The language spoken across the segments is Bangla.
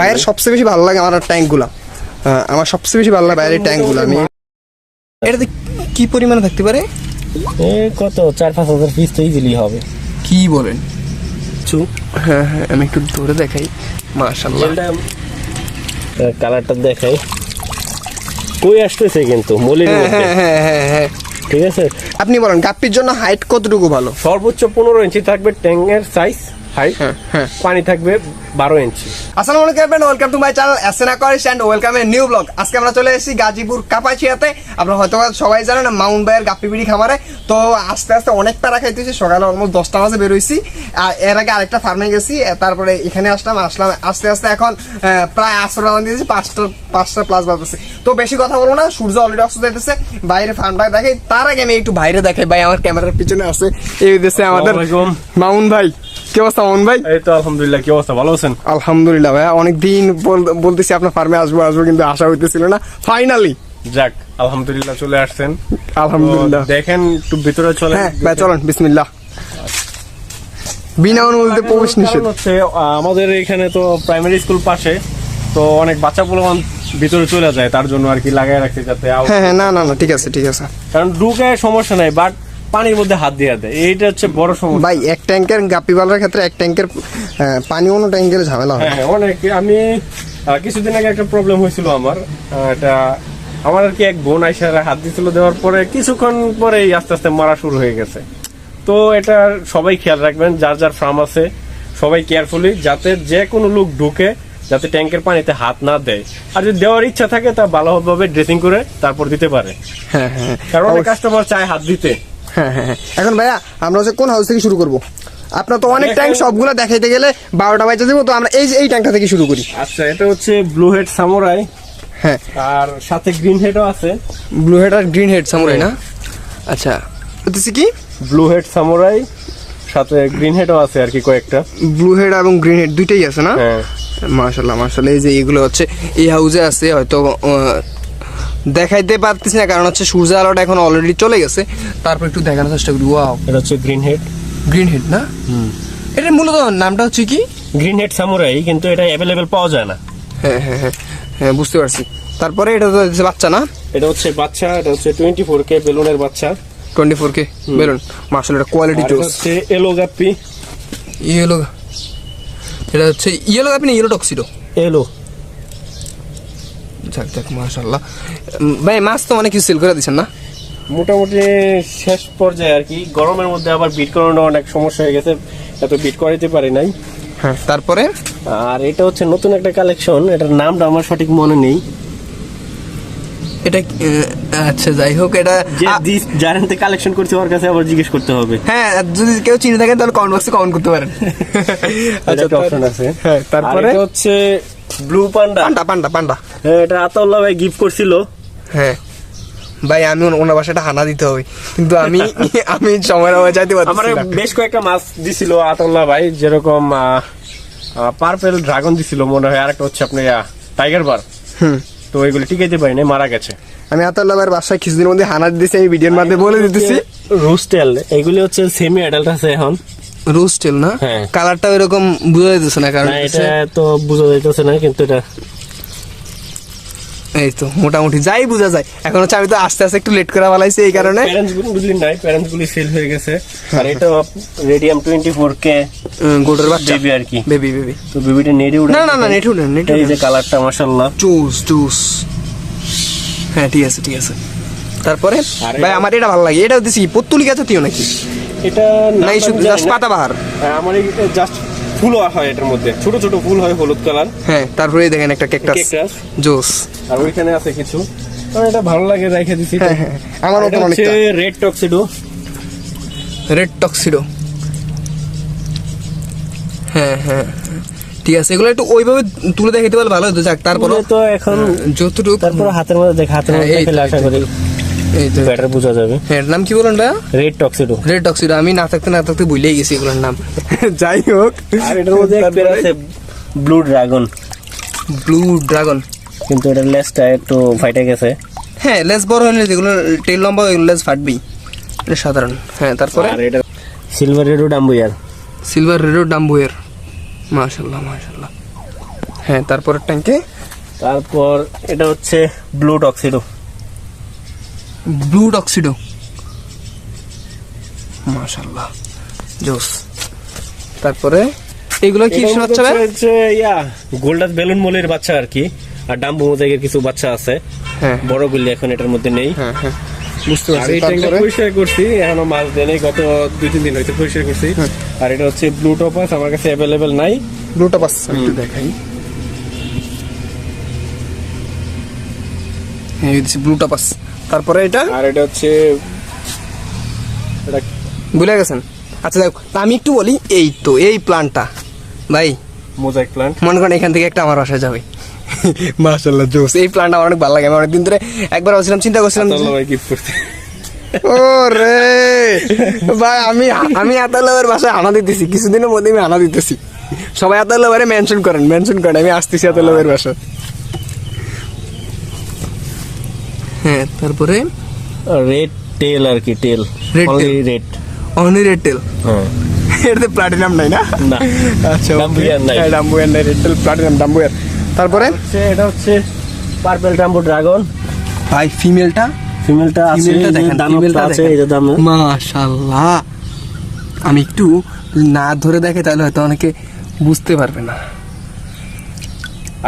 ভাইয়ের সবচেয়ে বেশি ভালো লাগে আমার ট্যাঙ্কগুলা, আমার সবচেয়ে বেশি ভালো লাগে ভাইয়ের ট্যাঙ্কগুলো। আমি এটাতে কি পরিমাণে থাকতে পারে? কত 4-5 হাজার পিস তো ইজিলি হবে। কি বলেন? হ্যাঁ হ্যাঁ, আমি একটু ধরে দেখাই। মাশাআল্লাহ, কালারটা দেখাই। কই আসতেছে কিন্তু মলির মধ্যে। হ্যাঁ, ঠিক আছে। আপনি বলেন গাপ্পির জন্য হাইট কতটুকু ভালো? সর্বোচ্চ 15 ইঞ্চি থাকবে ট্যাঙ্কের সাইজ হাইট। হ্যাঁ, পানি থাকবে 12 ইঞ্চি। আসসালামু আলাইকুম everyone, welcome to my channel SN aquarist and welcome a new blog. আজকে আমরা চলে এসেছি গাজীপুর কাপাসিয়াতে। আপনারা হয়তো সবাই জানেন মাউন্ট ভাইয়ের গাপ্পি বিড়ি খামারে। তো আস্তে আস্তে অনেক প্যারা খাইতেছি, সকালে অলমোস্ট 10টা বাজে বেরোইছি। আর এর আগে আরেকটা ফার্মে গেছি, তারপরে এখানে আসলাম আস্তে আস্তে এখন প্রায় 8টা বাজে দিয়েছি, 5টা প্লাস বাজতেছে। তো বেশি কথা বলবো না, সূর্য অলরেডি অস্ত যাইতেছে। বাইরে ফার্মটা দেখাই, তার আগে আমি একটু বাইরে দেখাই। ভাই আমার ক্যামেরার পিছনে আছে, এই দেশে আমাদের মাউন্ট ভাই। কি অবস্থা মাউন্ট ভাই? এই তো আলহামদুলিল্লাহ। কি অবস্থা, ভালো আছেন? আলহামদুলিল্লাহ ভাই, অনেকদিন বলতেছি আপনার ফার্মে আসবো কিন্তু আসা হইতেছিল না। ফাইনালি যাক আলহামদুলিল্লাহ চলে আসছেন। আলহামদুলিল্লাহ। দেখেন একটু ভিতরে চলে। হ্যাঁ ভাই চলেন, বিসমিল্লাহ। বিনা অনুমতিতে প্রবেশ নিষেধ। হচ্ছে আমাদের এখানে তো প্রাইমারি স্কুল পাশে, তো অনেক বাচ্চা পোলাপান ভিতরে চলে যায়, তার জন্য আর কি লাগাই রাখছে যাতে। হ্যাঁ হ্যাঁ, না ঠিক আছে ঠিক আছে। কারণ ঢুকে সমস্যা নাই, বাট পানির মধ্যে হাত দিয়ে দেয়, এইটা হচ্ছে বড় সমস্যা ভাই। এক ট্যাঙ্কের গাপ্পি পালার ক্ষেত্রে এক ট্যাঙ্কের পানি অন্য ট্যাঙ্কের ঝামেলা হয়। হ্যাঁ অনেক। আমি কিছুদিন আগে একটা প্রবলেম হয়েছিল আমার, এটা আমার আর কি এক বোন আইসারা হাত দিছিল, দেওয়ার পরে কিছুক্ষণ পরেই আস্তে আস্তে মারা শুরু হয়ে গেছে। তো এটা সবাই খেয়াল রাখবেন, যার যার ফার্ম আছে সবাই কেয়ারফুলি, যাতে যে কোনো লোক ঢুকে যাতে ট্যাঙ্কের পানিতে হাত না দেয়। আর যদি দেওয়ার ইচ্ছা থাকে তা ভালোভাবে ড্রেসিং করে তারপর দিতে পারে। হ্যাঁ হ্যাঁ, কারণ অনেক কাস্টমার চায় হাত দিতে। হ্যাঁ হ্যাঁ। এখন ভাইয়া আমরা হচ্ছে কোন হাউস থেকে শুরু করবো? আপনার তো অনেক ট্যাঙ্ক, সবগুলো দেখাইতে গেলে 12টা বাজে দেবো। তো আমরা এই ট্যাঙ্কটা থেকে শুরু করি। আচ্ছা, এটা হচ্ছে ব্লু হেড সামুরাই। হ্যাঁ, আর সাথে গ্রিন হেডও আছে। ব্লু হেড আর গ্রিন হেড সামুরাই না? আচ্ছা, বলতেছি কি ব্লু হেড সামুরাই সাথে গ্রিন হেডও আছে আর কি কয়েকটা। ব্লু হেড এবং গ্রিন হেড দুইটাই আছে না? হ্যাঁ মাশাআল্লাহ মাশাআল্লাহ। এই যে এগুলো হচ্ছে এই হাউসে আছে, হয়তো দেখাইতে পারতেছি না কারণ হচ্ছে সূর্য আলোটা এখন অলরেডি চলে গেছে। তারপর একটু দেখানোর চেষ্টা করি। ওয়াও, এটা হচ্ছে গ্রিন হেড। গ্রিন হেড না? এটার মূলত নামটা হচ্ছে কি? গ্রিন হেড সামুরাই, কিন্তু এটা অ্যাভেলেবেল পাওয়া যায় না। হ্যাঁ হ্যাঁ হ্যাঁ হ্যাঁ, বুঝতে পারছি। তারপরে এটা তো বাচ্চা না? এটা হচ্ছে বাচ্চা, এটা হচ্ছে 24K বেলুনের বাচ্চা। 24K বেলুন, মাশাআল্লাহ, এটা কোয়ালিটি জোস। হচ্ছে এলো গাপ্পি। ইয়েলো, এটা হচ্ছে ইয়েলো গাপ্পি না ইয়েলো টক্সিডো? এলো। যাক যাক মাশাআল্লাহ। ভাই মাছ তো অনেক কিছু সেল করে দিচ্ছেন না? মোটামুটি শেষ পর্যায়ে আর কি। গরমের মধ্যে আবার বিট করানো অনেক সমস্যা হয়ে গেছে, এত বিট করাইতে পারি নাই। হ্যাঁ, তারপরে আর এটা হচ্ছে নতুন একটা কালেকশন, এটার নামটা আমার সঠিক মনে নেই। এটা আচ্ছা যাই হোক, এটা যার হাতে কালেকশন করছে ওর কাছে আবার জিজ্ঞেস করতে হবে। হ্যাঁ, যদি কেউ চিনে থাকেন তাহলে কমেন্ট বক্সে কমেন্ট করতে পারেন। আচ্ছা, অপশন আছে। হ্যাঁ, তারপরে এটা হচ্ছে ব্লু পান্ডা। পান্ডা। হ্যাঁ, এটা আতাউল্লাহ ভাই গিফট করছিল। হ্যাঁ ভাই, আমি ওনার বাসাটা হানা দিতে হবে, কিন্তু আমি সময়ের অভাবে যাইতে পারছি আমার না। বেশ কয়েকটা মাছ দিছিল আতাউল্লাহ ভাই, যেরকম পার্পেল ড্রাগন দিছিল মনে হয়, আর একটা হচ্ছে আপনার টাইগার বার। তো এগুলো টিকাইতে পারি না, মারা গেছে। আমি আতাউল্লাহ ভাইয়ের বাসায় কিছুদিনের মধ্যে হানা দিতেছি, এই ভিডিওর মধ্যে বলে দিতেছি। রুস্টেল, এগুলি হচ্ছে সেমি অ্যাডাল্ট আছে এখন। রুস্টেল না? হ্যাঁ। কালারটা এরকম বোঝা যাইতেছে না, কারণ এটা তো বোঝা যাইতেছে না, কিন্তু এটা এই তো মোটামুটি যাই বোঝা যায়। এখন হচ্ছে আমি তো আস্তে আস্তে একটু লেট করে ফেলাইছি, এই কারণে প্যারেন্টস গুলি নাই, প্যারেন্টস গুলি সেল হয়ে গেছে। আর এটা রেডিয়াম 24K গোটের বাচ্চা, বেবি আর কি। বেবি তো বেবিটা নেড়ে উঠে না নেট উঠে এই যে কালারটা মাশাআল্লাহ জুস। হ্যাঁ ঠিক আছে। তারপরে ভাই আমার এটা ভালো লাগে। এটা দিছি পত্তুলি গাছ তিও নাকি? এটা নাই, শুধু জাস্ট পাতাবাহার। আমার জাস্ট ফুল হয়, এটার মধ্যে ছোট ছোট ফুল হয় হলুদ কালার। হ্যাঁ, তারপরে দেখেন একটা ক্যাকটাস জোস। আর ওইখানে আছে কিছু, এটা ভালো লাগে রেখে দিছি। হ্যাঁ, আমার মত অনেকটা। Red tuxedo. হ্যাঁ ঠিক আছে, এগুলো একটু ওইভাবে তুলে দেখাইতে পারলে ভালো হতো। যাক, তারপরে তো এখন যতটুকু তারপর হাতের মধ্যে দেখলে আশা করি এই তো ব্যাটার বোঝা যাবে। হ্যাঁ, নাম কি বলেন ভাইয়া? Red tuxedo. আমি না থাকতে ভুলেই গেছি এগুলোর নাম। যাই হোক, আর এটার মধ্যে একটা আছে ব্লু ড্রাগন, কিন্তু এটার লেজটা একটু ফাইটে গেছে। হ্যাঁ, লেজ বড় হলে যেগুলো টেল লম্বা ওইগুলো লেজ ফাটবেই, এটা সাধারণ। হ্যাঁ, তারপরে আর এটা সিলভার রেডো ডাম্বুয়ার। মাশাআল্লাহ। হ্যাঁ, তারপরের ট্যাঙ্কে তারপর এটা হচ্ছে ব্লু টক্সিডো। ব্লু টক্সিডো, মাশাআল্লাহ জোস। তারপরে এগুলো কি হচ্ছে ভাই? গোল্ডাস বেলুন মলির বাচ্চা আর কি, আর ডাম্বো মোজাইকের কিছু বাচ্চা আছে। হ্যাঁ বড়গুলি এখন এটার মধ্যে নেই। হ্যাঁ হ্যাঁ, বুঝতে আর পারছি। এই ট্যাঙ্কটা তারপরে পরিষ্কার করছি, এখনো মাছ দেয় নাই, গত 2-3 দিন হয়েছে পরিষ্কার করছি। আর এটা হচ্ছে ব্লু টপাস, আমার কাছে অ্যাভেলেবেল নাই। ব্লুটা পাস একটু দেখাই। হ্যাঁ, এই ব্লুটা পাস। তারপরে এটা আর এটা হচ্ছে এটা ভুলে গেছেন। আচ্ছা দেখো, আমি একটু বলি, এই তো এই প্ল্যানটা ভাই, মোজাইক প্লান্ট। মনে করেন এখান থেকে একটা আমার বাসায় যাবে। মাশাআল্লাহ জোস। এই প্ল্যানটা আমার অনেক ভালো লাগে। আমি অনেকদিন ধরে একবার ভাবছিলাম, চিন্তা করছিলাম ভাই গিফট করতে। ও রে ভাই, আমি আতালাবের বাসায় আনা দিতেছি, কিছুদিনের মধ্যে আমি আনা দিতেছি। সবাই আতালাবারে মেনশন করেন, আমি আসতেছি আতালাবের বাসায়। হ্যাঁ, তারপরে রেড টেল আর কি, টেল Red only tail। Red. Only red tail. হ্যাঁ, এটাতে প্লাটিনাম নাই না? না। আচ্ছা, ডাম্বুয়ার নাই। ডাম্বুয়ার নাই, রেড টেল প্লাটিনাম ডাম্বুয়ার। তারপরে এটা হচ্ছে পার্পল ডাম্বো ড্রাগন। ভাই ফিমেলটা ফিমেলটা আছে, ফিমেলটা দেখেন, ফিমেলটা আছে এই যে দামে। মাশাআল্লাহ। আমি একটু না ধরে দেখে তাহলে হয়তো অনেকে বুঝতে পারবে না।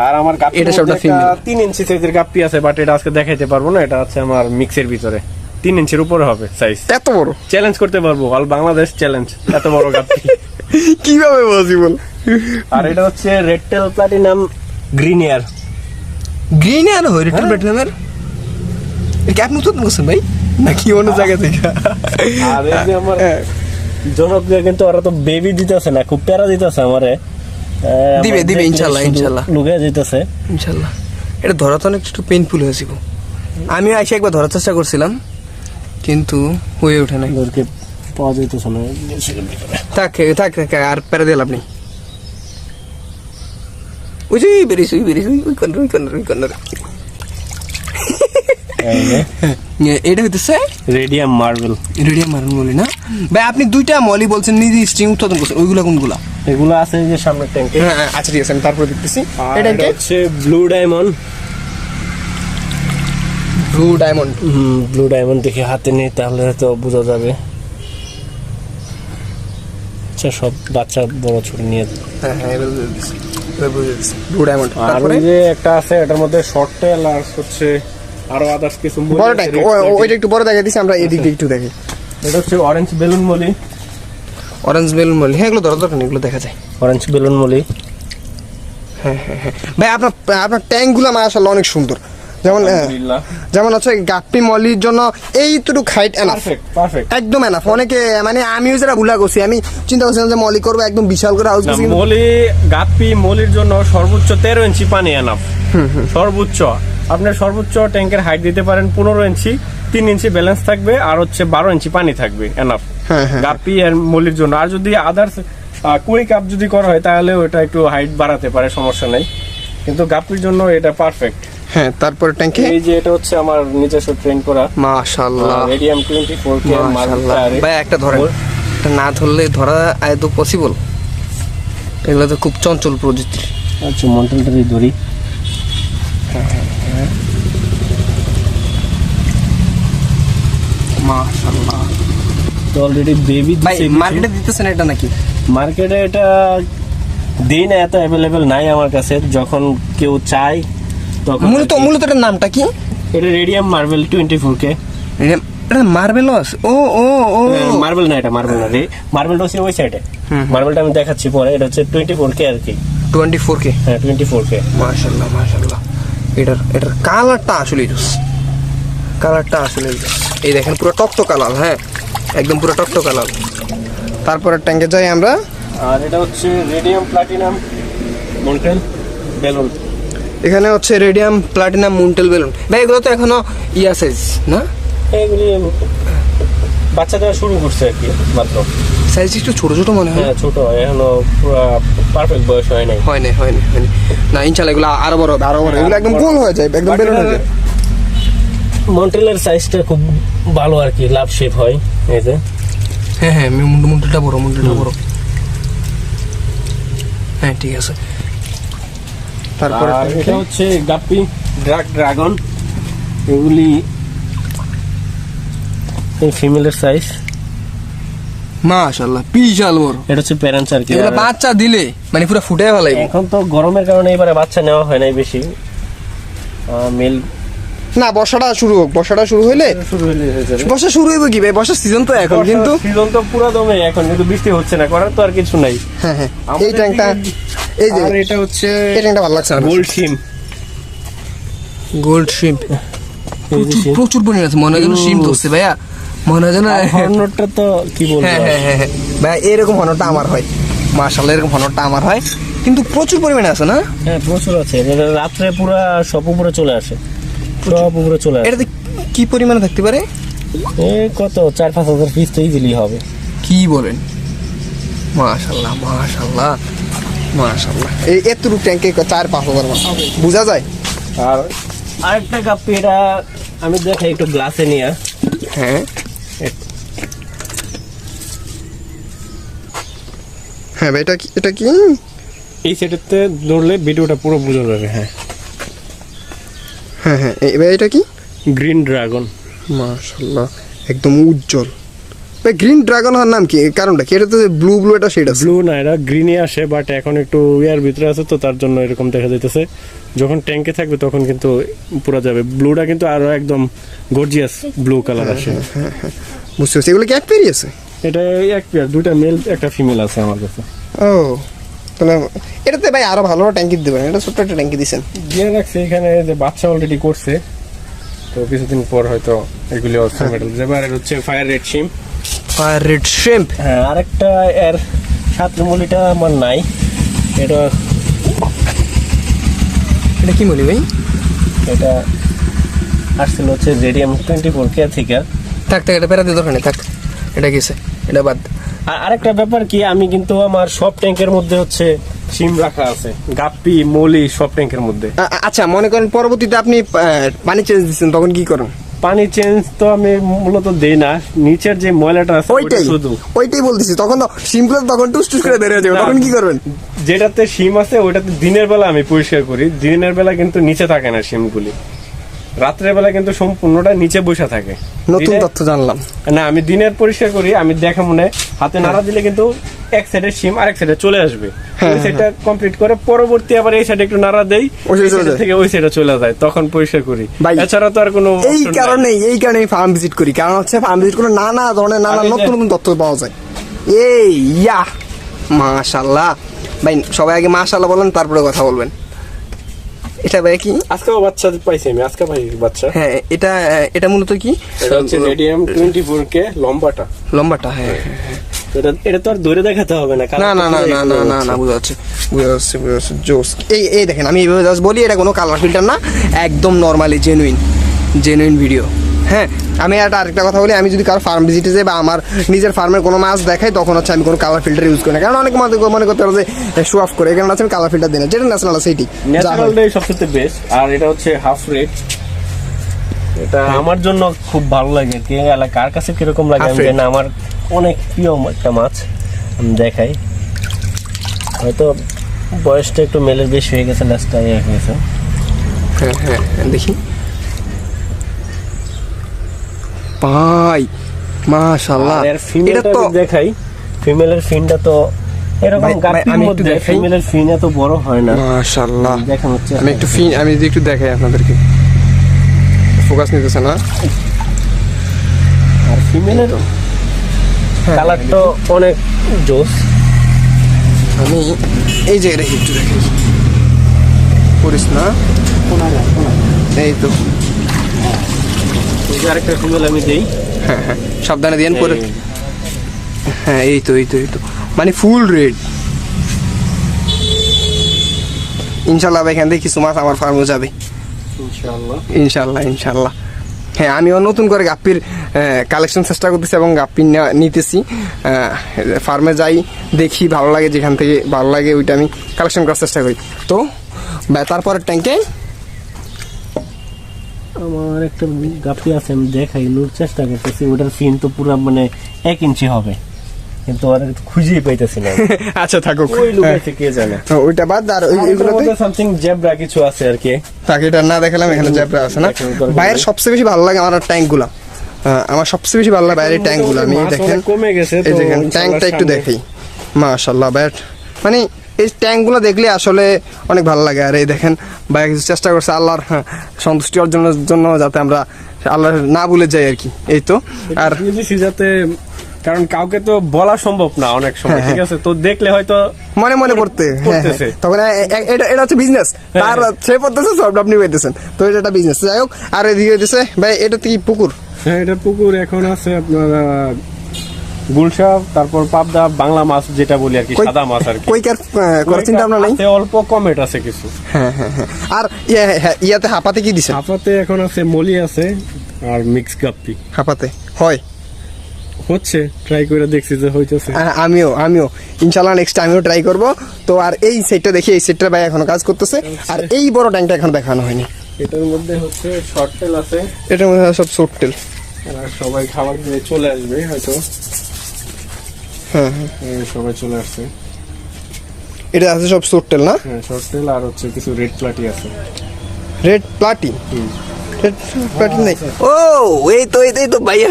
আর আমার গাপ্পি, এটা সবটা female। 3 ইঞ্চি সাইজের গাপ্পি আছে, বাট এটা আজকে দেখাইতে পারবো না। এটা আছে আমার মিক্সের ভিতরে, 3 ইঞ্চির উপরে হবে সাইজ। এত বড় চ্যালেঞ্জ করতে পারবো, অল বাংলাদেশ চ্যালেঞ্জ, এত বড় গাপ্পি। কিভাবে পসিবল? আর এটা হচ্ছে red tail platinum green air. Green আর হয় রেড টেল প্লাটিনামের। এটা কি আপনি উৎপাদন করছেন ভাই, নাকি অন্য জায়গা থেকে? আর এই যে আমার জনপ্রিয়, কিন্তু ওরা তো বেবি দিতেছে না, খুব প্যারা দিতেছে আমারে। দিবে ইনশাআল্লাহ লুকে দিতেছে ইনশাআল্লাহ। এটা ধরা তো অনেক একটু পেইনফুল হয়েছিল। আমি আইসা একবার ধরার চেষ্টা করছিলাম, কিন্তু হয়ে ওঠে নাই। ওদেরকে পাওয়া যাইতেছে না। থাক আর প্যারা দিয়ে লাভ নেই। ওই বেরিয়েছে ওই কর্নার। এটা হইতেছে রেডিয়াম মার্বেল। রেডিয়াম মার্বেল বলি না ভাই? আপনি 2টা মলি বলছেন, নিজে স্ট্রিং উৎপাদন করছেন, ওইগুলা কোনগুলা? এগুলো আছে এই যে সামনের ট্যাঙ্কে। হ্যাঁ আচ্ছা, ঠিক আছে, আমি তারপরে দেখতেছি। এটা হচ্ছে ব্লু ডায়মন্ড। ব্লু ডায়মন্ড দেখে হাতে নেই, তাহলে হয়তো বোঝা যাবে। আচ্ছা, সব বাচ্চা বড় ছোট নিয়ে। হ্যাঁ ব্লু ডায়মন্ড। আর তারপরে ওই যে একটা আছে, এটার মধ্যে শর্ট টেল আর হচ্ছে আরো আদার্স কিছু মলি বড় আছে, ট্যাঙ্ক, red platy। ওইটা একটু বড় দেখাই দিছি, আমরা এদিক দিয়ে একটু দেখি। এটা হচ্ছে orange balloon Moli. Orange balloon Moli, হ্যাঁ এগুলো ধরা দরকার নেই, এগুলো দেখা যায়। Orange balloon Moli. হ্যাঁ ভাই, আপনার ট্যাঙ্কগুলো মাশাআল্লাহ অনেক সুন্দর। যেমন হচ্ছে গাপ্পি মলির জন্য এইটুকু হাইট এনাফ, পারফেক্ট একদম এনাফ। অনেকে মানে আমিও যারা ভুলা করছি, আমি চিন্তা করছিলাম যে মলি করবো একদম বিশাল করে হাউস করছি। মলি গাপ্পি মলির জন্য সর্বোচ্চ 13 ইঞ্চি পানি এনাফ। সর্বোচ্চ আপনার সর্বোচ্চ ট্যাঙ্কের হাইট দিতে পারেন 15 ইঞ্চি, 3 ইঞ্চি ব্যালেন্স থাকবে, আর হচ্ছে 12 ইঞ্চি পানি থাকবে এনাফ গাপ্পি আর মলির জন্য। আর যদি আদার্স কুইক আপ যদি করা হয়, তাহলে ওটা একটু হাইট বাড়াতে পারে, সমস্যা নাই, কিন্তু গাপ্পির জন্য এটা পারফেক্ট। হ্যাঁ, তারপরে ট্যাঙ্কে এই যে এটা হচ্ছে আমার নিজস্ব ট্রেন করা মাশাআল্লাহ রেডিয়াম 24K মাশাআল্লাহ। ভাই একটা ধরেন, এটা না ধরলে ধরা আদৌ পসিবল? এগুলো তো খুব চঞ্চল প্রযুক্তির। আচ্ছা, মন্টেলটারই ধরি। মাশাআল্লাহ। তো অলরেডি বেবি ভাই মার্কেটে দিতেছেন এটা নাকি? মার্কেটে এটা দেই না, এত অ্যাভেলেবেল নাই আমার কাছে। যখন কেউ চায় তখন। মূলত এটার নামটা কি? এটা রেডিয়াম মার্বেল 24K। এটা মার্বেলও আছে? ও মার্বেল না, এটা মার্বেল না রে, মার্বেলটা হচ্ছে ওই সাইডে। মার্বেলটা আমি দেখাচ্ছি পরে। এটা হচ্ছে 24K আর কি। 24K? হ্যাঁ, 24K। মাশাআল্লাহ। এটার কালারটা আসলে এই দেখেন, পুরো টকটকা লাল। হ্যাঁ, একদম পুরো টকটকা লাল। তারপরে ট্যাঙ্কে যাই আমরা। আর এটা হচ্ছে রেডিয়াম প্লাটিনাম মন্টেল বেলুন। এখানে হচ্ছে রেডিয়াম প্লাটিনাম মুন্টেল বেলুন। ভাই এগুলো তো এখনো সাইজ না? এইগুলি বাচ্চাদের শুরু করছে আর কি, মাত্র সাইজ একটু ছোট মনে হয়। হ্যাঁ, ছোট, এখনো পুরো পারফেক্ট বয়স হয় নাই। হয় না ইনশাআল্লাহ এগুলো আরো বড় হবে। এগুলো একদম গোল হয়ে যায়, একদম বেলুন হয়ে যায়। মন্টেলের সাইজটা খুব ভালো আর কি, লাভ শেপ হয়। এই যে হ্যাঁ মুন্ডটা বড়। হ্যাঁ, ঠিক আছে। তারপরে আর এটা হচ্ছে গাপ্পি ড্রাগন, এগুলি ফিমেলের সাইজ। মাশাআল্লাহ বিশাল বড়। এটা হচ্ছে প্যারেন্টস আর কি। এগুলো বাচ্চা দিলে মানে পুরো ফুটে ফেলাই। এখন তো গরমের কারণে এবারে বাচ্চা নেওয়া হয় নাই বেশি। মেল না, বর্ষাটা শুরু হোক, বর্ষাটা শুরু হইলে শুরু হয়ে যাবে। বর্ষা শুরু হইব কি ভাই, বর্ষার সিজন তো এখন, কিন্তু সিজন তো পুরো দমে এখন, কিন্তু বৃষ্টি হচ্ছে না, করার তো আর কিছু নাই। হ্যাঁ হ্যাঁ, এই ট্যাঙ্কটা, এই যে আর এটা হচ্ছে এই ট্যাঙ্কটা ভালো লাগছে আমার। গোল্ড শিম। গোল্ড শিম প্রচুর পরিমাণ আছে, মনে হয় যেন শিম ধরছে ভাইয়া, মনে হয় যেন। হর্নটা তো কি বলবো। হ্যাঁ হ্যাঁ হ্যাঁ হ্যাঁ ভাই, এরকম হনরটা আমার হয়, মাশাআল্লাহ এরকম হনরটা আমার হয়, কিন্তু প্রচুর পরিমাণে আছে না? হ্যাঁ প্রচুর আছে, রাত্রে পুরো সব উপরে চলে আসে, সব উপরে চলে আসে। এটাতে কি পরিমাণে থাকতে পারে? কত 4-5 হাজার পিস তো ইজিলি হবে। কি বলেন, মাশাআল্লাহ মাশাআল্লাহ মাশাআল্লাহ। এই এতটুকু ট্যাঙ্কে 4-5 হাজার বোঝা যায়। আর আরেকটা গাপ্পি, এটা আমি দেখাই একটু গ্লাসে নিয়ে। হ্যাঁ হ্যাঁ ভাই, এটা কি, এটা কি? এই সেটেতে ধরলে ভিডিওটা পুরো বোঝা যাবে। হ্যাঁ হ্যাঁ হ্যাঁ, ভাই এটা কি? Green dragon. মাশাআল্লাহ একদম উজ্জ্বল ভাই। গ্রিন ড্রাগন হওয়ার নাম কি, কারণটা কি? এটা তো ব্লু ব্লু একটা শেড আছে। ব্লু না, এটা গ্রিনে আসে, বাট এখন একটু ইয়ার ভিতরে আছে তো তার জন্য এরকম দেখা যাইতেছে। যখন ট্যাঙ্কে থাকবে তখন কিন্তু পুরো যাবে। ব্লুটা কিন্তু আরো একদম গর্জিয়াস ব্লু কালার আসে। বুঝতে পারছি। এগুলো কি এক পেয়ারই আছে? এটা এক পেয়ার, দুইটা মেল একটা ফিমেল আছে আমার কাছে। ও তাহলে এটাতে ভাই আরো ভালো ট্যাঙ্কি দিবেন, এটা ছোট্ট একটা ট্যাঙ্কি দিছেন। দিয়ে রাখছে এখানে, যে বাচ্চা অলরেডি করছে, তো কিছুদিন পর হয়তো এগুলি অটোমেটিক যাবে। আর হচ্ছে ফায়ার রেড শিম। আর রেড শ্রিম্প। হ্যাঁ, আরেকটা এর সাথে মলিটা আমার নাই। এটা এটা কি বলি ভাই? এটা আসছিল হচ্ছে রেডিয়াম 24K থেকে। থাক থাক, এটা পেরাতে দরকার নেই, থাক, এটা গেছে, এটা বাদ। আর আরেকটা ব্যাপার কি, আমি কিন্তু আমার সব ট্যাঙ্কের মধ্যে হচ্ছে সিম রাখা আছে, গাপ্পি মলি সব ট্যাঙ্কের মধ্যে। আচ্ছা, মনে করেন পরবর্তীতে আপনি পানি চেঞ্জ দিচ্ছেন, তখন কি করেন? পানি চেঞ্জ তো আমি মূলত দেই না, নিচের যে ময়লাটা আছে ওইটা শুধু। ওইটাই বলতেছি, তখন তো সিমগুলো তখন টুস টুস করে বেরিয়ে যাবে, তখন কি করবেন? যেটাতে শিম আছে ওইটাতে দিনের বেলা আমি পরিষ্কার করি। দিনের বেলা কিন্তু নিচে থাকে না শিমগুলি, রাত্রের বেলা কিন্তু সম্পূর্ণটা নিচে বসে থাকে। নতুন তথ্য জানলাম। না, আমি দিনের পরিষ্কার করি, আমি দেখা মনে হাতে নাড়া দিলে কিন্তু এক সাইডে শিম আরেক সাইডে চলে আসবে। ওই সাইডটা কমপ্লিট করে পরবর্তী আবার এই সাইডে একটু নাড়া দেই, ওই সাইড থেকে ওই সাইডে চলে যায়, তখন পরিষ্কার করি। এছাড়া তো আর কোনো এই কারণে ফার্ম ভিজিট করি, কারণ হচ্ছে ফার্ম ভিজিট করে নানা ধরনের নানা নতুন নতুন তথ্য পাওয়া যায়। এই ইয়া মাশাআল্লাহ ভাই, সবাই আগে মাশাআল্লাহ বলেন, তারপরে কথা বলবেন। এটা ভাই কি? আজকেও বাচ্চা পাইছি আমি, আজকে ভাই বাচ্চা। হ্যাঁ, এটা মূলত কি? এটা হচ্ছে রেডিয়াম 24K লম্বাটা। লম্বাটা, হ্যাঁ। এটা তো আর ধরে দেখাতে হবে না। না না না না না না না, বুঝা যাচ্ছে বুঝা যাচ্ছে বুঝা যাচ্ছে, জোস। এই দেখেন, আমি এইভাবে জাস্ট বলি, এটা কোনো কালার ফিল্টার না, একদম নর্মালি জেনুইন ভিডিও। হ্যাঁ, আমি আরেকটা কথা বলি, আমি যদি কারো ফার্ম ভিজিটে যাই বা আমার নিজের ফার্মের কোনো মাছ দেখাই, তখন হচ্ছে আমি কোনো কালার ফিল্টার ইউজ করি না, কারণ অনেক মনে করতে পারে যে শো অফ করে, এখানে হচ্ছে আমি কালার ফিল্টার দিই না, যেটা ন্যাচারাল সেইটি। ন্যাচারালটাই সবচেয়ে বেস্ট। আর এটা হচ্ছে হাফ রেড, এটা আমার জন্য খুব ভালো লাগে। কে কার কাছে কিরকম লাগে আমি জানি না, আমার অনেক প্রিয় একটা মাছ। আমি দেখাই, হয়তো বয়সটা একটু মেলের বেশি হয়ে গেছে, লাস্টটা হয়ে গেছে। হ্যাঁ হ্যাঁ, দেখি ভাই মাশাআল্লাহ। এটা তো দেখাই, ফিমেলের ফিনটা তো এরকম গাপ্পির মধ্যে ফিমেলের ফিন এত বড় হয় না। মাশাআল্লাহ দেখেন হচ্ছে, আমি যদি একটু দেখাই আপনাদেরকে, ফোকাস নিতেছে না। আর ফিমেলের কালারটা অনেক জোস। আমি এই যে এটা একটু দেখাই, করিস না, এই তো আরেকটা ফিমেল আমি দেই। হ্যাঁ হ্যাঁ, সাবধানে দিয়েন পরে। হ্যাঁ, এই তো মানে ফুল রেড। ইনশাল্লাহ এখান থেকে কিছু মাছ আমার ফার্মে যাবে, ইনশাল্লাহ। হ্যাঁ, আমিও নতুন করে গাপ্পির কালেকশন চেষ্টা করতেছি এবং গাপ্পি নিতেছি। ফার্মে যাই, দেখি, ভালো লাগে, যেখান থেকে ভালো লাগে ওইটা আমি কালেকশন করার চেষ্টা করি। তো তারপরের ট্যাঙ্কে আমার একটা গাপ্পি আছে, আমি দেখাই, চেষ্টা করতেছি। ওটার ফিন তো পুরো মানে 1 ইঞ্চি হবে। কিন্তু আর খুঁজেই পাইতেছি না। আচ্ছা থাকুক, ওই লুকাইছে কে জানে। ওইটা বাদ। আর ওইগুলোতে সামথিং জেব্রা কিছু আছে আর কি। তাকে এটা না দেখালাম, এখানে জ্যাবরা আছে না। বাইরের সবচেয়ে বেশি ভালো লাগে আমার ট্যাঙ্কগুলা, আমার সবচেয়ে বেশি ভালো লাগে বাইরের ট্যাঙ্কগুলো। আমি দেখেন কমে গেছে, এই দেখেন ট্যাঙ্কটা একটু দেখি, মাশাআল্লাহ ব্যাট, মানে এই ট্যাঙ্কগুলো দেখলে আসলে অনেক ভালো লাগে। আর এই দেখেন ভাই কিছু চেষ্টা করছে আল্লাহর সন্তুষ্টি অর্জনের জন্য, যাতে আমরা আল্লাহ না ভুলে যাই আর কি, এই তো। আর বুঝেছি যাতে, কারণ কাউকে তো বলা সম্ভব না অনেক সময়, ঠিক আছে, তো দেখলে হয়তো মনে মনে পড়তে তখন এটা এটা হচ্ছে বিজনেস, তার সে পড়তেছে সব আপনি পাইতেছেন, তো এটা একটা বিজনেস। যাই হোক, আর এদিকে দিতেছে ভাই এটা কি পুকুর? হ্যাঁ, এটা পুকুর। এখন আছে আপনার গুলশা, তারপর পাবদা, বাংলা মাছ যেটা বলি আর কি, সাদা মাছ আর কি। কই কার করার চিন্তা ভাবনা নাই? অল্প কমেট আছে কিছু। হ্যাঁ হ্যাঁ হ্যাঁ। আর ইয়াতে হাপাতে কি দিছেন? হাপাতে এখন আছে মলি আছে আর মিক্স গাপ্পি। হাপাতে হয় হচ্ছে, ট্রাই করে দেখছি যে হইতেছে। আমিও ইনশাআল্লাহ নেক্সট আমিও ট্রাই করব। তো আর এই সেটটা দেখি, এই সেটটা ভাই এখনো কাজ করতেছে। আর এই বড় ট্যাঙ্কটা এখন দেখানো হয়নি। এটার মধ্যে হচ্ছে শর্ট টেল আছে, এটার মধ্যে সব শর্ট টেল। আর সবাই খাবার দিয়ে চলে আসবে হয়তো। হ্যাঁ সবাই চলে আসছে। এটা আছে সব শর্ট টেল না? হ্যাঁ, শর্ট টেল আর হচ্ছে কিছু রেড প্লাটি আছে। রেড প্লাটি? রেড প্লাটি নাই। ও এই তো ভাইয়া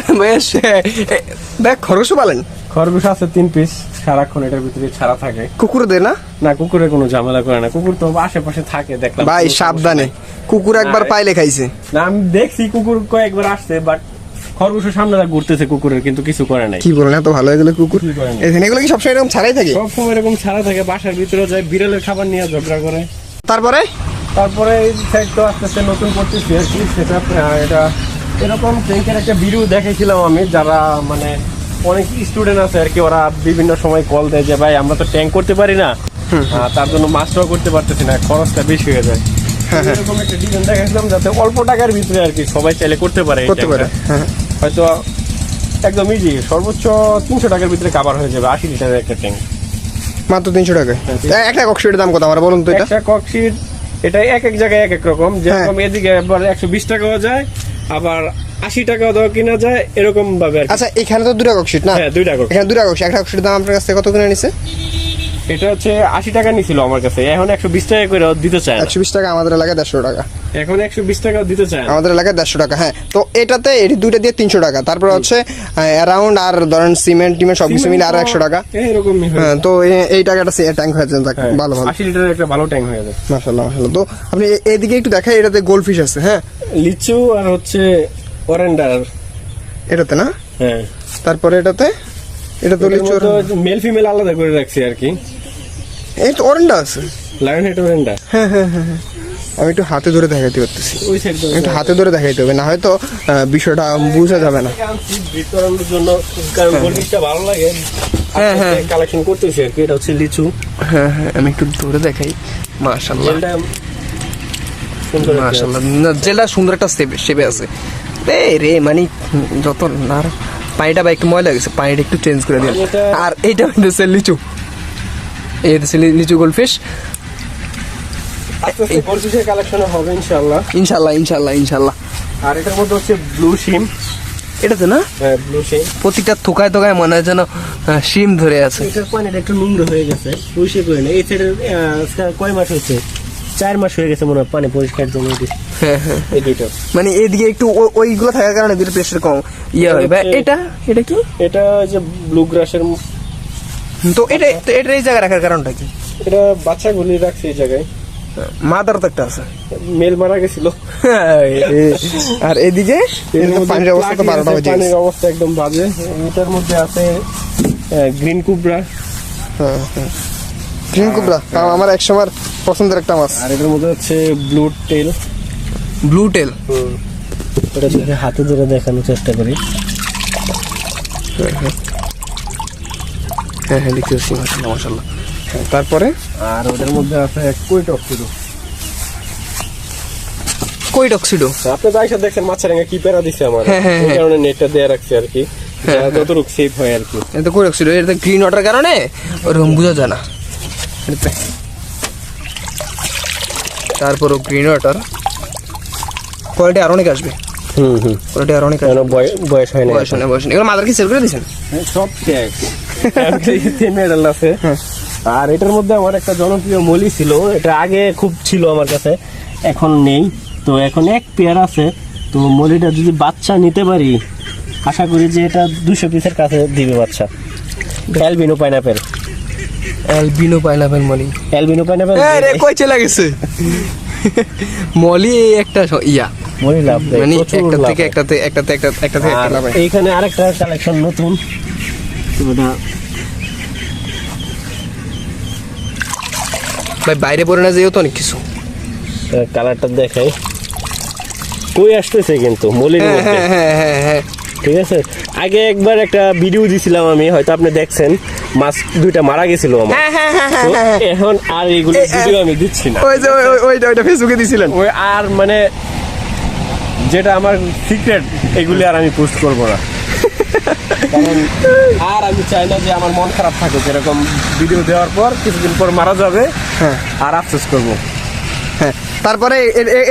দেখ খরচও পালেন। খরগোশ আছে 3 পিস, সারাক্ষণ এটার ভিতরে ছাড়া থাকে। কুকুর দেয় না? না, কুকুরে কোনো ঝামেলা করে না, কুকুর তো আশেপাশে থাকে দেখলাম। ভাই সাবধানে, কুকুর একবার পাইলে খাইছে। না, আমি দেখছি কুকুর কয়েকবার আসছে, বাট খরগোশের সামনে ঘুরতেছে কুকুরের, কিন্তু কিছু করে নাই। কি বলেন, এত ভালো এগুলো কুকুর? এখানে এগুলো কি সবসময় এরকম ছাড়াই থাকে? সবসময় এরকম ছাড়া থাকে, বাসার ভিতরে যায়, বিড়ালের খাবার নিয়ে ঝগড়া করে। তারপরে এই সাইড তো আস্তে আস্তে নতুন করতেছি আর কি সেটা। এটা এরকম ট্যাঙ্কের একটা ভিডিও দেখেছিলাম আমি, যারা মানে অনেক স্টুডেন্ট আছে আর কি, ওরা বিভিন্ন সময় কল দেয় যে ভাই আমরা তো ট্যাঙ্ক করতে পারি না, তার জন্য মাস্টারও করতে পারতেছি না, খরচটা বেশি হয়ে যায়। এরকম একটা ডিজাইন দেখেছিলাম যাতে অল্প টাকার ভিতরে আর কি সবাই চাইলে করতে পারে। হয়তো একদম ইজি, সর্বোচ্চ 300 টাকার ভিতরে কভার হয়ে যাবে 80 লিটারের একটা ট্যাঙ্ক, মাত্র 300 টাকায়। একটা ককশিটের দাম কত আমরা বলুন তো? এটা একটা ককশিট, এটা এক এক জায়গায় এক এক রকম, যেরকম এদিকে আবার 120 টাকাও যায়, আবার 80 টাকাও দাও কিনা যায়, এরকম ভাবে। আচ্ছা, এখানে তো দুটা ককশিট না? হ্যাঁ, দুইটা ককশিট। এখানে দুটা ককশিট, একটা ককশিটের দাম আপনার কাছ থেকে কত কিনে নিছে? এটা হচ্ছে 80 টাকা নিছিল আমার কাছে, এখন 120 টাকা করে দিতে চায়। 120 টাকা, আমাদের এলাকায় 150 টাকা। এখন 120 টাকা দিতে চায় আমাদের এলাকায় 150 টাকা। হ্যাঁ, তো এটাতে এটি দুইটা দিয়ে 300 টাকা, তারপর হচ্ছে অ্যারাউন্ড আর ধরেন সিমেন্ট টিমেন্ট সবকিছু মিলে আরো 100 টাকা। এরকমই হয়। হ্যাঁ, তো এই টাকাটা ট্যাঙ্ক হয়ে যায় ভালো ভালো। 80 লিটারের একটা ভালো ট্যাঙ্ক হয়ে যায়। মাশাআল্লাহ মাশাআল্লাহ। তো আপনি এইদিকে একটু দেখাই, এটাতে গোল্ডফিশ আছে। হ্যাঁ, লিচু আর হচ্ছে ওরেন্ডার এটাতে না? হ্যাঁ, তারপরে এটাতে তো লিচু মেল ফিমেল আলাদা করে রাখছি আর কি। এই তো অরেন্ডা আছে, লায়ন হেড ওরেন্ডার। হ্যাঁ হ্যাঁ হ্যাঁ। আমি একটু হাতে ধরে দেখাইতে পারতেছি, ওই সাইড একটু হাতে ধরে দেখাইতে হবে, না হয়তো বিষয়টা বোঝা যাবে না। বিতরণের জন্য, কারণ গোল্ডফিশটা ভালো লাগে। হ্যাঁ হ্যাঁ, কালেকশন করতেছি আর কি। এটা হচ্ছে লিচু। হ্যাঁ হ্যাঁ, আমি একটু ধরে দেখাই। মাশাআল্লাহ মাশাআল্লাহ, জেলটা সুন্দর একটা শেপে আছে। এই রে মানে যত না, পানিটা বা একটু ময়লা গেছে, পানিটা একটু চেঞ্জ করে দিন। আর এইটা হচ্ছে লিচু, এই হচ্ছে লিচু গোল্ডফিশ। গোল্ডফিশের কালেকশন হবে ইনশাআল্লাহ ইনশাআল্লাহ ইনশাআল্লাহ ইনশাআল্লাহ। আর এটার মধ্যে হচ্ছে ব্লু শিম। এটাতে না? হ্যাঁ, ব্লু শিম। প্রতিটা থোকায় থোকায় মনে হয় যেন শিম ধরে আছে। এটার পানিটা একটু নোংরা হয়ে গেছে, পরিষ্কার করে না। এই সাইডের কয় মাস হয়েছে? 4 মাস হয়ে গেছে মনে হয় পানি পরিষ্কার জন্য। হ্যাঁ হ্যাঁ, এই দুইটা মানে এইদিকে একটু ওইগুলো থাকার কারণে দুটো প্রেশার কম ইয়ে হয়। এটা কি? এটা যে ব্লু গ্রাসের। তো এটা এই জায়গায় রাখার কারণটা কি? এটা বাচ্চাগুলি রাখছে এই জায়গায়। মাদার তো একটা আছে, মেল মারা গেছিল। আর এদিকে পানির অবস্থা তো 12টা হয়ে যায়, পানির অবস্থা একদম বাজে। এটার মধ্যে আছে গ্রিন কুবরা। হ্যাঁ হ্যাঁ, গ্রিন কুবরা আমার একসময় পছন্দের একটা মাছ। আর এটার মধ্যে হচ্ছে ব্লু টেল। ব্লু টেল, এটা দেখে হাতে ধরে দেখানোর চেষ্টা করি। হ্যাঁ হ্যাঁ, দেখতে পাচ্ছি। মাশাআল্লাহ মাশাআল্লাহ। তারপরে আর ওদের মধ্যে আছে কুইট অক্সিডো। কই টক্সিডো? আপনি যাইসা দেখছেন মাছের কি পেরা দিছে আমার, এই কারণে নেটটা দেয়া রাখছি আর কি, যতটুকু সেফ হয় আর কি। এটা কই টক্সিডো, এটা গ্রিন ওয়াটার কারণে ওরকম বোঝা যায় না। তারপরও গ্রিন ওয়াটার কোয়ালিটি আর অনেক আসবে। কোয়ালিটি আর অনেক আসবে, বয়স হয় না। বয়স নেই। এগুলো মাদার কি সেল করে দিয়েছেন? সব ঠিক মেডাল আছে। আর এটার মধ্যে আমার একটা জনপ্রিয় মলি ছিল, এটা আগে খুব ছিল আমার কাছে, এখন নেই। তো এখন এক পেয়ার আছে। তো মলিটা যদি বাচ্চা নিতে পারি, আশা করি যে এটা 200 পিসের কাছে দিবে বাচ্চা। Albino pineapple, albino pineapple molly, albino pineapple রে কই চলে গেছে মলি একটা ইয়া মলি লাভ দেয়, মানে প্রচুর একটা লাভ থেকে হয়। একটাতে একটা আর লাভ হয়। এইখানে আরেকটা কালেকশন নতুন, তো এটা ভাই বাইরে পড়ে না যেও তো অনেক কিছু। কালারটা দেখাই, কই আসতেছে কিন্তু মলির হ্যাঁ মধ্যে। হ্যাঁ হ্যাঁ হ্যাঁ ঠিক আছে, আগে একবার একটা ভিডিও দিছিলাম আমি, হয়তো আপনি দেখছেন, মাছ দুইটা মারা গেছিল আমার। তো এখন আর এইগুলো ভিডিও আমি দিচ্ছি না। ওই যে ওইটা ফেসবুকে দিছিলেন। ওই আর মানে যেটা আমার সিক্রেট, এগুলি আর আমি পোস্ট করব না, কারণ আর আমি চাই না যে আমার মন খারাপ থাকে, যেরকম ভিডিও দেওয়ার পর কিছুদিন পর মারা যাবে, হ্যাঁ আর আফসোস করবো। হ্যাঁ তারপরে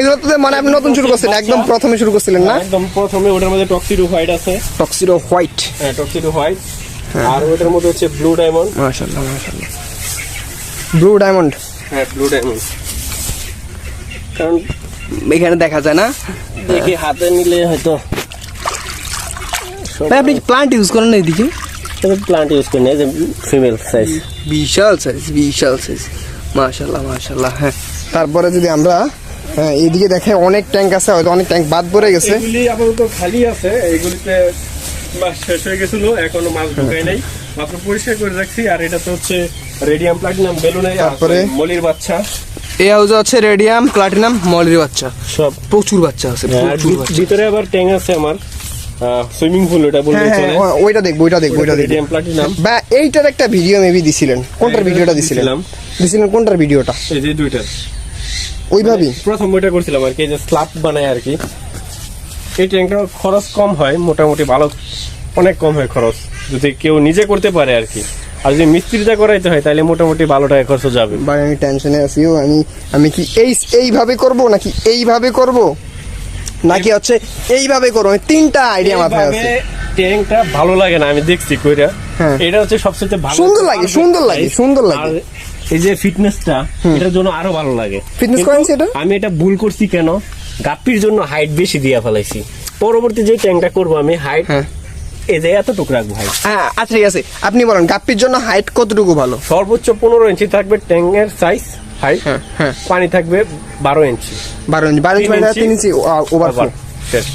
এগুলো তো মানে আপনি নতুন শুরু করছিলেন, একদম প্রথমে শুরু করছিলেন না? একদম প্রথমে ওটার মধ্যে টক্সিডো হোয়াইট আছে, টক্সিডো হোয়াইট, হ্যাঁ টক্সিডো হোয়াইট, আর ওটার মধ্যে হচ্ছে ব্লু ডায়মন্ড। মাশাআল্লাহ মাশাআল্লাহ, ব্লু ডায়মন্ড, হ্যাঁ ব্লু ডায়মন্ড, কারণ এখানে দেখা যায় না। দেখি হাতে নিলে হয়তো ভাই আপনি প্লান্ট ইউজ করেন না এদিকে? প্লান্ট ইউজ করি না, যে ফিমেল সাইজ। বিশাল সাইজ, মাশাআল্লাহ মাশাআল্লাহ। হ্যাঁ তারপরে যদি আমরা এইদিকে দেখে অনেক ট্যাঙ্ক আছে, হয়তো অনেক ট্যাঙ্ক বাদ পড়ে গেছে। এগুলি আপাতত খালি আছে, এইগুলিতে মাছ শেষ হয়ে গেছিল, এখনো মাছ ঢুকাই নাই, মাত্র পরিষ্কার করে রাখছি। আর এটা তো হচ্ছে রেডিয়াম প্লাটিনাম বেলুনে, তারপরে মলির বাচ্চা, এই হাউজে হচ্ছে রেডিয়াম প্লাটিনাম মলির বাচ্চা, সব প্রচুর বাচ্চা আছে, আর প্রচুর বাচ্চা। ভিতরে আবার ট্যাঙ্ক আছে আমার, সুইমিং পুল ওটা বলতে হ্যাঁ চলে, হ্যাঁ ওইটা দেখবো রেডিয়াম প্লাটিনাম। বা এইটার একটা ভিডিও মেবি দিছিলেন, কোনটার ভিডিওটা দিছিলেন কোনটার ভিডিওটা? এই যে দুইটা ওইভাবেই প্রথম ওইটা করছিলাম আর কি, যে স্ল্যাব বানায় আর কি। এই ট্যাঙ্কটা খরচ কম হয়, মোটামুটি ভালো, অনেক কম হয় খরচ, যদি কেউ নিজে করতে পারে আর কি। আর যদি মিস্ত্রিটা করাইতে হয় তাহলে মোটামুটি ভালো টাকা খরচ যাবে। ভাই আমি টেনশনে আছি, আমি কি এইভাবে করব নাকি এইভাবে করব নাকি হচ্ছে এইভাবে করব, আমি তিনটা আইডিয়া মাথায় আছে। ট্যাঙ্কটা ভালো লাগে না, আমি দেখছি কইরা, হ্যাঁ। এটা হচ্ছে সবচেয়ে ভালো, সুন্দর লাগে। আর এই যে ফিটনেসটা, এটার জন্য আরো ভালো লাগে। ফিটনেস কিন্তু করেন সেটা? আমি এটা ভুল করছি কেন, গাপ্পির জন্য হাইট বেশি দিয়া ফেলাইছি। পরবর্তী যে ট্যাঙ্কটা করবো আমি হাইট এই যে এতটুকু রাখবো হাইট। হ্যাঁ আচ্ছা ঠিক আছে, আপনি বলেন গাপ্পির জন্য হাইট কতটুকু ভালো? সর্বোচ্চ 15 ইঞ্চি থাকবে ট্যাঙ্কের সাইজ হাইট, হ্যাঁ। পানি থাকবে 12 ইঞ্চি। 12 ইঞ্চি 3 ইঞ্চি ওভারফ্লো। শেষ।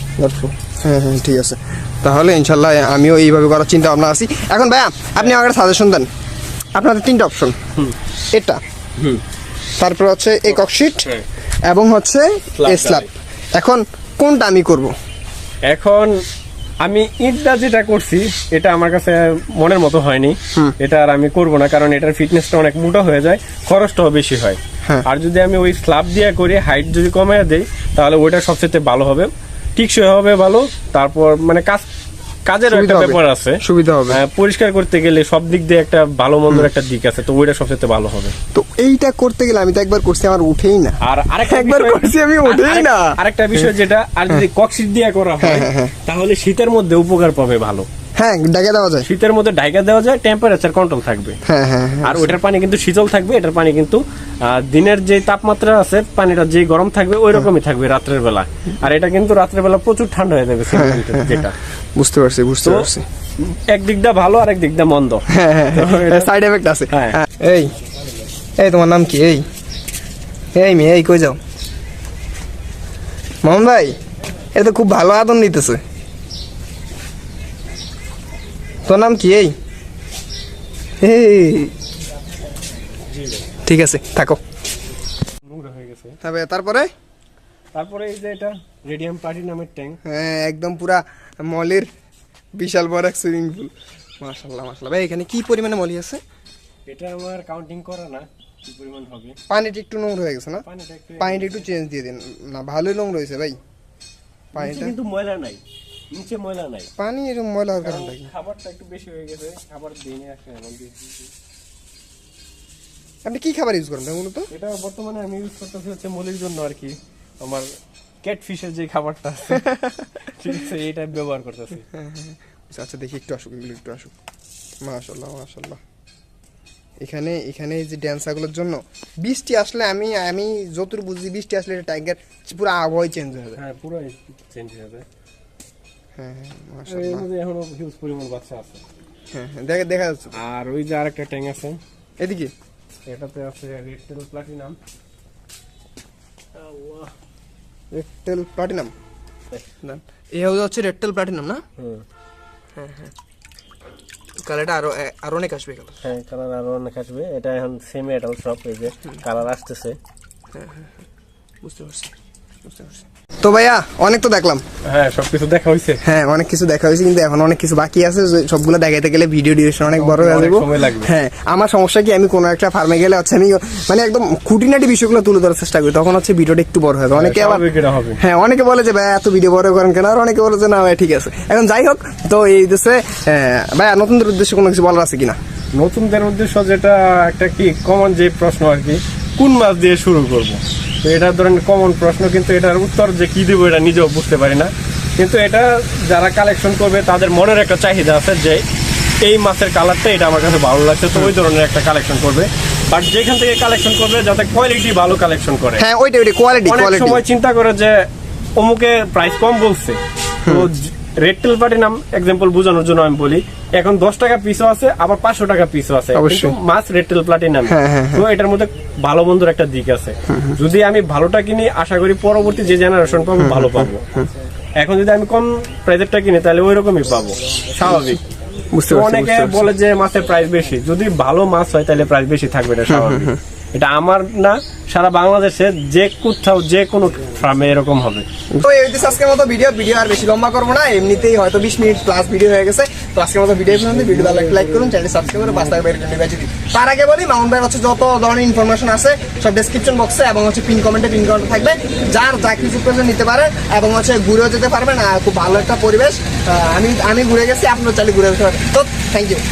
হ্যাঁ হ্যাঁ ঠিক আছে, তাহলে ইনশাল্লাহ আমিও এইভাবে করার চিন্তা ভাবনা আছি। এখন ভাইয়া আপনি আমাকে সাজেশন দেন, আপনাদের তিনটা অপশন, এটা, তারপর হচ্ছে এই ককশিট, এবং হচ্ছে এই স্ল্যাব। এখন কোনটা আমি করব? এখন আমি ইটটা যেটা করছি এটা আমার কাছে মনের মতো হয়নি, এটা আর আমি করব না, কারণ এটার ফিটনেসটা অনেক মোটা হয়ে যায়, খরচটাও বেশি হয়। আর যদি আমি ওই স্ল্যাব দিয়ে করি, হাইট যদি কমায় দেই, তাহলে ওইটা সবচেয়ে ভালো হবে, টিকসই হবে ভালো। তারপর মানে কাজের একটা ব্যাপার আছে, সুবিধা হবে, পরিষ্কার করতে গেলে সব দিক দিয়ে একটা ভালো মন্দের একটা দিক আছে, তো ওইটা সবচেয়ে ভালো হবে। তো এইটা করতে গেলে আমি তো একবার করছি, আমার উঠেই না। আর একবার করছি আমি, উঠেই না। আরেকটা বিষয় যেটা, আর যদি ককশিট দিয়ে করা হয় তাহলে শীতের মধ্যে উপকার পাবে ভালো। হ্যাঁ ঢাকা দেওয়া যায়, শীতের মধ্যে ঢাকা দেওয়া যায়, টেম্পারেচার কন্ট্রোল থাকবে। আর ওইটার পানি কিন্তু শীতল থাকবে, এটার পানি কিন্তু দিনের যে তাপমাত্রা আছে, পানিটা যে গরম থাকবে ওই রকমই থাকবে রাত্রের বেলা। আর এটা কিন্তু রাত্রের বেলা প্রচুর ঠান্ডা হয়ে যাবে, যেটা বুঝতে পারছি। একদিক দা ভালো, আর একদিক দা মন্দ, সাইড এফেক্ট আছে। এই তোমার নাম কি? এই মেয়ে, এই কই যাও? মোহন ভাই, এটা তো খুব ভালো আদর দিতেছে। তোর নাম কি? এই ঠিক আছে থাকো। নোংরা হয়ে গেছে। তারপরে এই যে এটা রেডিয়াম প্লাটিনামের ট্যাঙ্ক, হ্যাঁ একদম পুরা মলের বিশাল বড় এক সুইমিং পুল। মাশাআল্লাহ মাশাআল্লাহ। ভাই এখানে কি পরিমাণে মলি আছে? এটা আমার কাউন্টিং করা না, কি পরিমাণ হবে। পানিটা একটু নোংরা হয়ে গেছে না? পানিটা একটু চেঞ্জ দিয়ে দিন না, ভালোই নোংরা হয়েছে ভাই পানিটা, কিন্তু ময়লা নাই, নিচে ময়লা নাই। পানি এরকম ময়লা হওয়ার কারণটা কি? খাবারটা একটু বেশি হয়ে গেছে, খাবার দিয়ে আসে এমন দিয়েছি। আপনি কি খাবার ইউজ করেন ভাই মূলত? এটা বর্তমানে আমি ইউজ করতেছি হচ্ছে মলির জন্য আর কি, আমার ক্যাটফিশের যে খাবারটা আছে ঠিক আছে, এইটা ব্যবহার করতেছি। আচ্ছা দেখি একটু আসুক, এগুলো একটু আসুক। মাশাআল্লাহ মাশাআল্লাহ। এখানে এখানে এই যে ড্যান্সারগুলোর জন্য বৃষ্টি আসলে আমি যতটুকু বুঝি বৃষ্টি আসলে টাইগার পুরো আবহাওয়া চেঞ্জ হয়ে যায়। হ্যাঁ পুরো চেঞ্জ হয়ে যায়। হ্যাঁ হ্যাঁ এর মাশাআল্লাহ। মধ্যে এখনো হিউজ পরিমাণ বাচ্চা আছে। হ্যাঁ হ্যাঁ দেখা যাচ্ছে। আর ওই যে আরেকটা ট্যাং আছে এদিকে এটাতে আছে রেড টেল প্লাটিনাম। রেডটেল প্লাটিনাম না এই হচ্ছে রেডটেল প্লাটিনাম না? হুম হ্যাঁ হ্যাঁ কালারটা আরো অনেক আসবে কালার। হ্যাঁ কালার আরো অনেক আসবে। এটা এখন সেমি এটাল সব এই যে কালার আসতেছে। বুঝতে পারছি। তো ভাইয়া অনেক তো দেখলাম। হ্যাঁ সবকিছু দেখা হয়েছে। হ্যাঁ অনেক কিছু দেখা হয়েছে কিন্তু এখন অনেক কিছু বাকি আছে যে সবগুলো দেখাইতে গেলে ভিডিও ডিউরেশন অনেক বড় হয়ে যাবে। সময় লাগবে। হ্যাঁ আমার সমস্যা কি আমি কোনো একটা ফার্মে গেলে হচ্ছে আমি মানে একদম খুঁটিনাটি বিষয়গুলো তুলে ধরার চেষ্টা করি তখন হচ্ছে ভিডিওটা একটু বড় হবে। অনেকে আবার হ্যাঁ অনেকে বলে যে ভাই এত ভিডিও বড় করেন কেন, আর অনেকে বলে যে না ভাই ঠিক আছে। এখন যাই হোক তো এই দেশে ভাইয়া নতুনদের উদ্দেশ্যে কোনো কিছু বলার আছে কিনা? নতুনদের উদ্দেশ্য যেটা একটা কি কমন যে প্রশ্ন আর কি কোন মাছ দিয়ে শুরু করব, তো এটা ধরেন কমন প্রশ্ন, কিন্তু এটার উত্তর যে কি দেবো এটা নিজেও বুঝতে পারি না। কিন্তু এটা যারা কালেকশন করবে তাদের মনের একটা চাহিদা আছে যে এই মাছের কালারটা এটা আমার কাছে ভালো লাগছে, তো ওই ধরনের একটা কালেকশন করবে। বাট যেখান থেকে কালেকশন করবে যাতে কোয়ালিটি ভালো কালেকশন করে। হ্যাঁ ওইটা কোয়ালিটি অনেক সময় চিন্তা করে যে অমুকে প্রাইস কম বলছে, তো রেড টেল প্লাটিনাম এক্সাম্পল বোঝানোর জন্য আমি বলি এখন 10 টাকা পিসও আছে আবার 500 টাকা পিসও আছে, কিন্তু মাছ রেড টেল প্লাটিনাম। তো এটার মধ্যে ভালো মন্দর একটা দিক আছে। যদি আমি ভালোটা কিনি আশা করি পরবর্তী যে জেনারেশন পাবো ভালো পাবো। এখন যদি আমি কম প্রাইসেরটা কিনি তাহলে ওই রকমই পাবো, স্বাভাবিক। অনেকে বলে যে মাছের প্রাইস বেশি, যদি ভালো মাছ হয় তাহলে প্রাইস বেশি থাকবে, এটা স্বাভাবিক। এটা আমার না সারা বাংলাদেশে যে কোথাও যে কোনো ফার্মে এরকম হবে। তো এই হচ্ছে আজকের মতো ভিডিও আর বেশি লম্বা করবো না, এমনিতেই হয়তো 20 মিনিট প্লাস ভিডিও হয়ে গেছে। তো আজকের মতো ভিডিও পর্যন্ত, ভিডিও ভালো লাগলে লাইক করুন, চ্যানেল সাবস্ক্রাইব করে পাশে থাকা বেল আইকনটি বাজিয়ে দিন। তার আগে বলি মাউন্ট ভাইয়ের হচ্ছে যত ধরনের ইনফরমেশন আছে সব ডেসক্রিপশন বক্সে এবং হচ্ছে পিন কমেন্টে থাকবে, যার যা কিছু প্রয়োজন নিতে পারেন এবং হচ্ছে ঘুরেও যেতে পারবেন। আর খুব ভালো একটা পরিবেশ, আমি ঘুরে গেছি, আপনারা চাইলে ঘুরে যেতে পারেন। তো থ্যাংক ইউ।